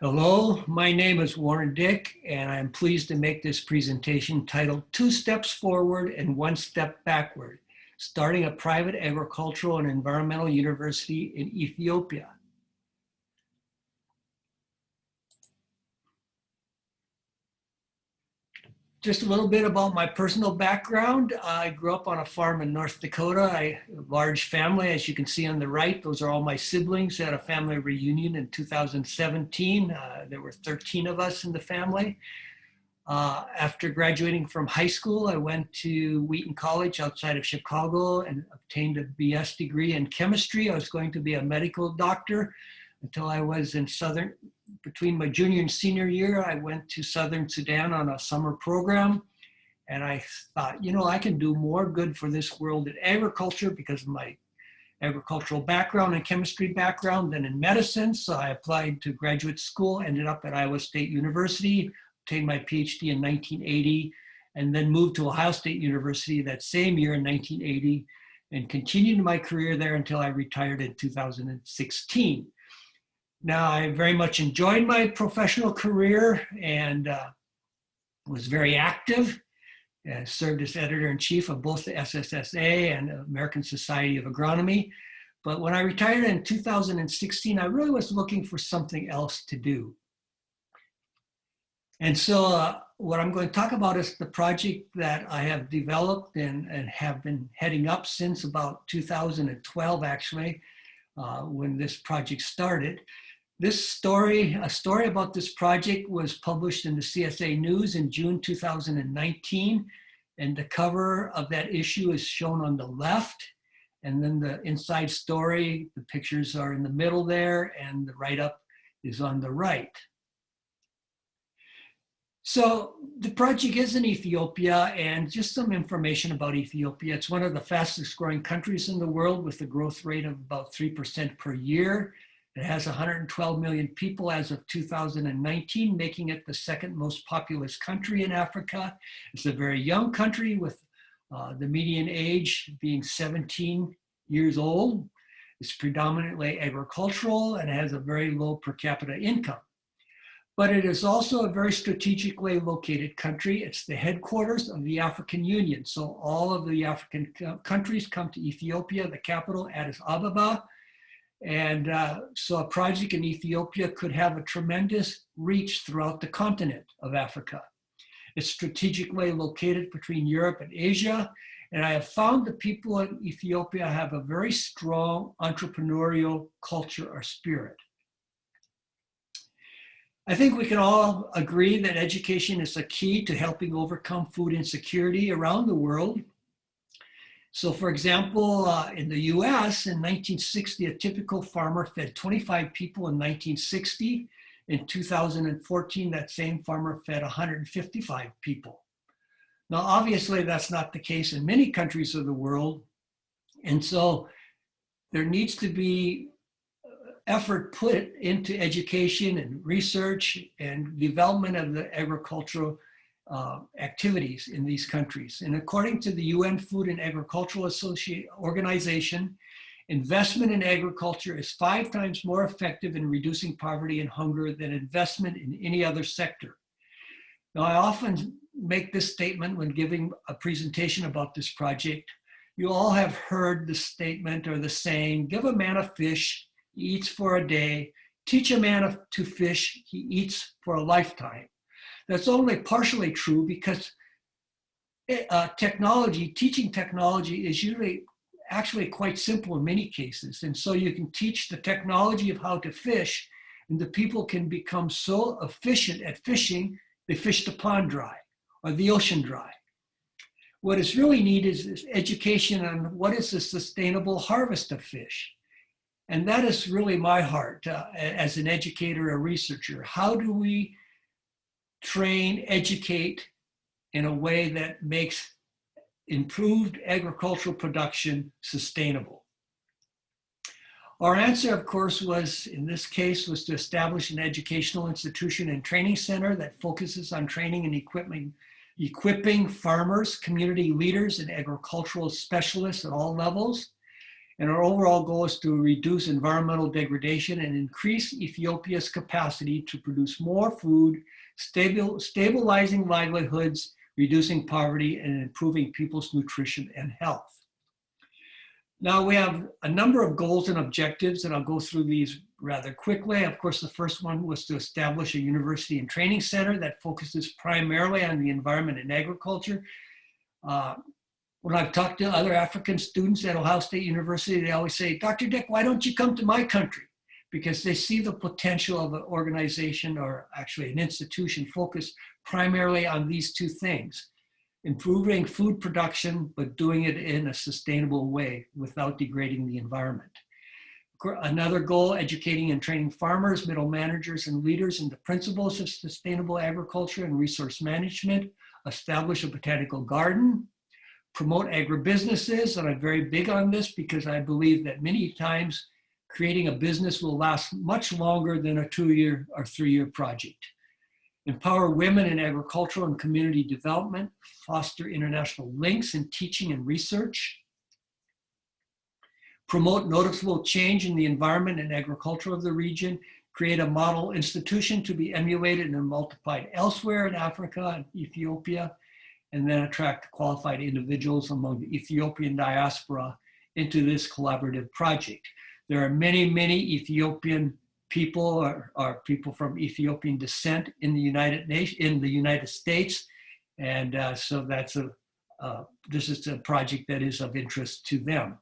Hello, my name is Warren Dick, and I'm pleased to make this presentation titled Two Steps Forward and One Step Backward, Starting a Private Agricultural and Environmental University in Ethiopia. Just a little bit about my personal background. I grew up on a farm in North Dakota. A large family, as you can see on the right. Those are all my siblings. We had a family reunion in 2017. There were 13 of us in the family. After graduating from high school, I went to Wheaton College outside of Chicago and obtained a BS degree in chemistry. I was going to be a medical doctor until I was in between my junior and senior year. I went to Southern Sudan on a summer program. And I thought, you know, I can do more good for this world in agriculture because of my agricultural background and chemistry background than in medicine. So I applied to graduate school, ended up at Iowa State University, obtained my PhD in 1980, and then moved to Ohio State University that same year in 1980 and continued my career there until I retired in 2016. Now, I very much enjoyed my professional career and was very active. I served as editor-in-chief of both the SSSA and American Society of Agronomy. But when I retired in 2016, I really was looking for something else to do. And so what I'm going to talk about is the project that I have developed and have been heading up since about 2012, actually, when this project started. A story about this project was published in the CSA News in June 2019, and the cover of that issue is shown on the left, and then the inside story, the pictures are in the middle there, and the write-up is on the right. So the project is in Ethiopia, and just some information about Ethiopia. It's one of the fastest growing countries in the world with a growth rate of about 3% per year. It has 112 million people as of 2019, making it the second most populous country in Africa. It's a very young country with the median age being 17 years old. It's predominantly agricultural and has a very low per capita income. But it is also a very strategically located country. It's the headquarters of the African Union. So all of the African countries come to Ethiopia, the capital, Addis Ababa. And so a project in Ethiopia could have a tremendous reach throughout the continent of Africa. It's strategically located between Europe and Asia. And I have found that people in Ethiopia have a very strong entrepreneurial culture or spirit. I think we can all agree that education is a key to helping overcome food insecurity around the world. So for example, in the US in 1960, a typical farmer fed 25 people in 1960. In 2014, that same farmer fed 155 people. Now, obviously that's not the case in many countries of the world. And so there needs to be effort put into education and research and development of the agricultural activities in these countries. And according to the UN Food and Agricultural Organization, investment in agriculture is 5 times more effective in reducing poverty and hunger than investment in any other sector. Now, I often make this statement when giving a presentation about this project. You all have heard the statement or the saying, give a man a fish, he eats for a day. Teach a man to fish, he eats for a lifetime. That's only partially true because teaching technology is usually actually quite simple in many cases. And so you can teach the technology of how to fish, and the people can become so efficient at fishing, they fish the pond dry or the ocean dry. What is really needed is education on what is a sustainable harvest of fish. And that is really my heart as an educator, a researcher. How do we train, educate in a way that makes improved agricultural production sustainable? Our answer, of course, was, in this case, was to establish an educational institution and training center that focuses on training and equipping farmers, community leaders, and agricultural specialists at all levels. And our overall goal is to reduce environmental degradation and increase Ethiopia's capacity to produce more food, stabilizing livelihoods, reducing poverty, and improving people's nutrition and health. Now we have a number of goals and objectives, and I'll go through these rather quickly. Of course, the first one was to establish a university and training center that focuses primarily on the environment and agriculture. When I've talked to other African students at Ohio State University, they always say, Dr. Dick, why don't you come to my country? Because they see the potential of an organization, or actually an institution, focused primarily on these two things: improving food production, but doing it in a sustainable way without degrading the environment. Another goal, educating and training farmers, middle managers, and leaders in the principles of sustainable agriculture and resource management, establish a botanical garden, promote agribusinesses, and I'm very big on this because I believe that many times creating a business will last much longer than a 2-year or 3-year project. Empower women in agricultural and community development, foster international links in teaching and research, promote noticeable change in the environment and agriculture of the region, create a model institution to be emulated and multiplied elsewhere in Africa and Ethiopia, and then attract qualified individuals among the Ethiopian diaspora into this collaborative project. There are many, many Ethiopian people or people from Ethiopian descent in the United States, and so that's this is a project that is of interest to them.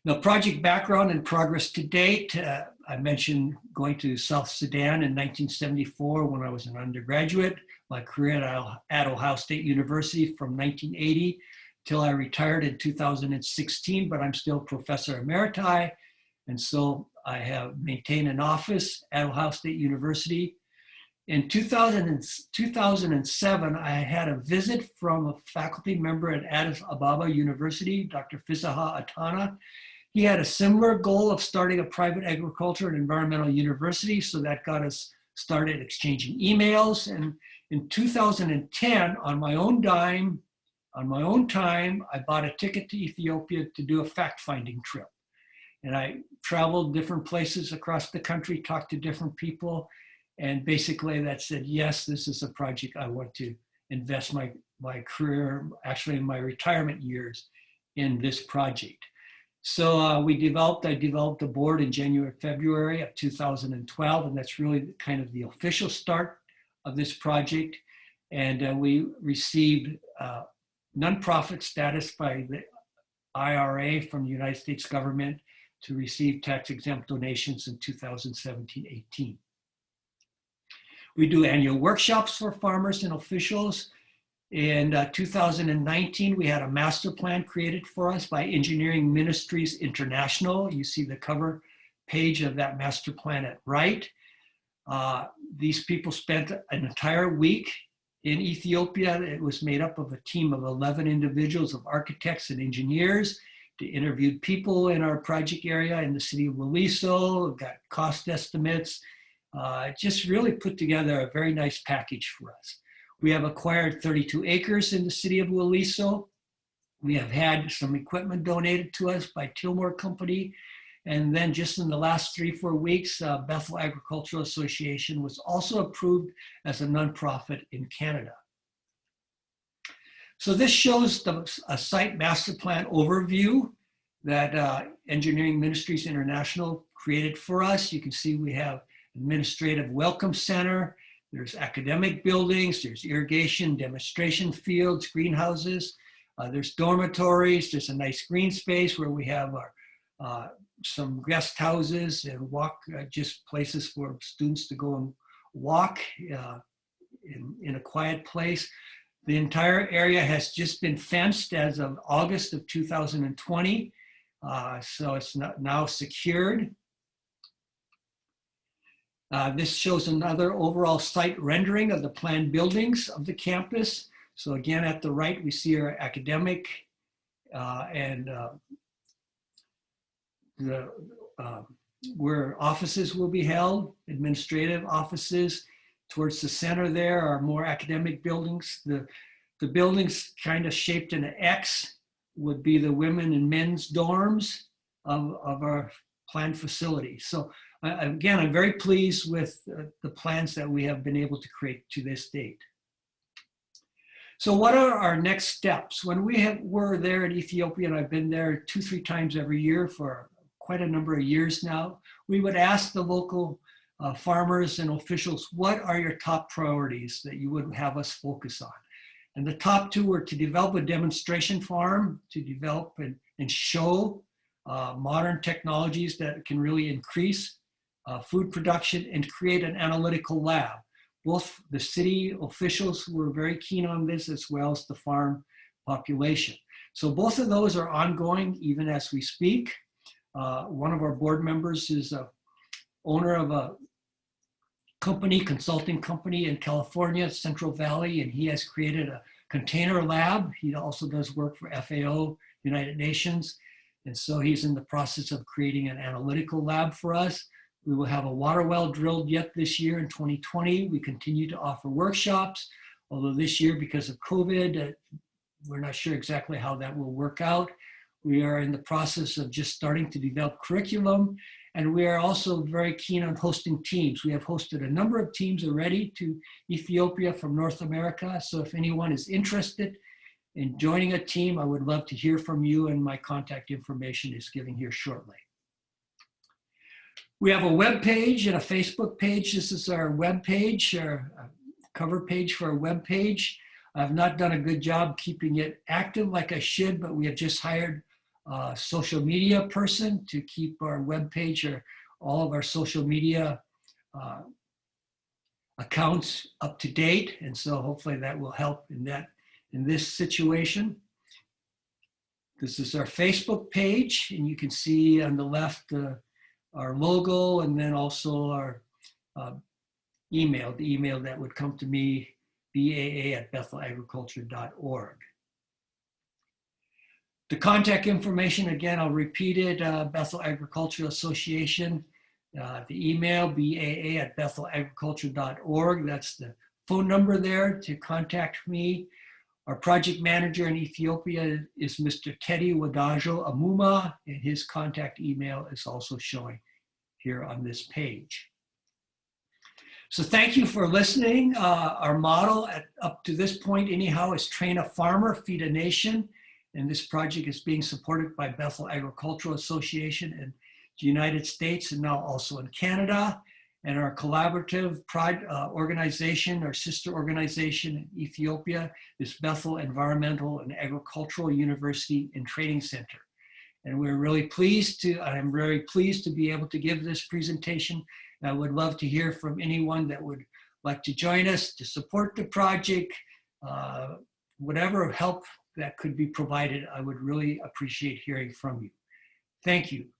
Now, project background and progress to date. I mentioned going to South Sudan in 1974 when I was an undergraduate. My career at Ohio State University from 1980 till I retired in 2016, but I'm still professor emeriti. And so I have maintained an office at Ohio State University. In 2007, I had a visit from a faculty member at Addis Ababa University, Dr. Fisaha Atana. He had a similar goal of starting a private agriculture and environmental university, so that got us started exchanging emails. And in 2010, on my own time, I bought a ticket to Ethiopia to do a fact-finding trip. And I traveled different places across the country, talked to different people, and basically that said, yes, this is a project I want to invest my career, actually in my retirement years, in this project. So I developed a board in January, February of 2012, and that's really kind of the official start of this project. And we received nonprofit status by the IRA from the United States government to receive tax-exempt donations in 2017-18. We do annual workshops for farmers and officials. In 2019, we had a master plan created for us by Engineering Ministries International. You see the cover page of that master plan at right. These people spent an entire week in Ethiopia. It was made up of a team of 11 individuals of architects and engineers. They interviewed people in our project area in the city of Woliso, got cost estimates, just really put together a very nice package for us. We have acquired 32 acres in the city of Woliso. We have had some equipment donated to us by Tilmore Company. And then just in the last 3-4 weeks, Bethel Agricultural Association was also approved as a nonprofit in Canada. So this shows a site master plan overview that Engineering Ministries International created for us. You can see we have administrative welcome center, there's academic buildings, there's irrigation, demonstration fields, greenhouses, there's dormitories, there's a nice green space where we have our some guest houses and just places for students to go and walk in a quiet place. The entire area has just been fenced as of August of 2020, so it's now secured. This shows another overall site rendering of the planned buildings of the campus. So again, at the right, we see our academic where offices will be held, administrative offices. Towards the center there are more academic buildings. The buildings kind of shaped in an X would be the women and men's dorms of our planned facility. So again, I'm very pleased with the plans that we have been able to create to this date. So what are our next steps? When were there in Ethiopia, and I've been there 2-3 times every year for quite a number of years now, we would ask the local farmers and officials, what are your top priorities that you would have us focus on? And the top 2 were to develop a demonstration farm, to develop and show modern technologies that can really increase food production, and create an analytical lab. Both the city officials were very keen on this, as well as the farm population. So both of those are ongoing even as we speak. One of our board members is a owner of a consulting company in California, Central Valley, and he has created a container lab. He also does work for FAO, United Nations. And so he's in the process of creating an analytical lab for us. We will have a water well drilled yet this year in 2020. We continue to offer workshops, although this year, because of COVID, we're not sure exactly how that will work out. We are in the process of just starting to develop curriculum, and we are also very keen on hosting teams. We have hosted a number of teams already to Ethiopia from North America. So if anyone is interested in joining a team, I would love to hear from you, and my contact information is given here shortly. We have a web page and a Facebook page. This is our web page, our cover page for our web page. I've not done a good job keeping it active like I should, but we have just hired a social media person to keep our web page or all of our social media accounts up to date. And so hopefully that will help in this situation. This is our Facebook page, and you can see on the left our logo, and then also our email, the email that would come to me, baa@bethelagriculture.org. The contact information, again, I'll repeat it, Bethel Agricultural Association, the email, baa@bethelagriculture.org. That's the phone number there to contact me. Our project manager in Ethiopia is Mr. Teddy Wadajo Amuma, and his contact email is also showing here on this page. So thank you for listening. Our model up to this point anyhow is train a farmer, feed a nation. And this project is being supported by Bethel Agricultural Association in the United States and now also in Canada. And our collaborative organization, our sister organization in Ethiopia, is Bethel Environmental and Agricultural University and Training Center. And I'm very pleased to be able to give this presentation. And I would love to hear from anyone that would like to join us to support the project. Whatever help that could be provided, I would really appreciate hearing from you. Thank you.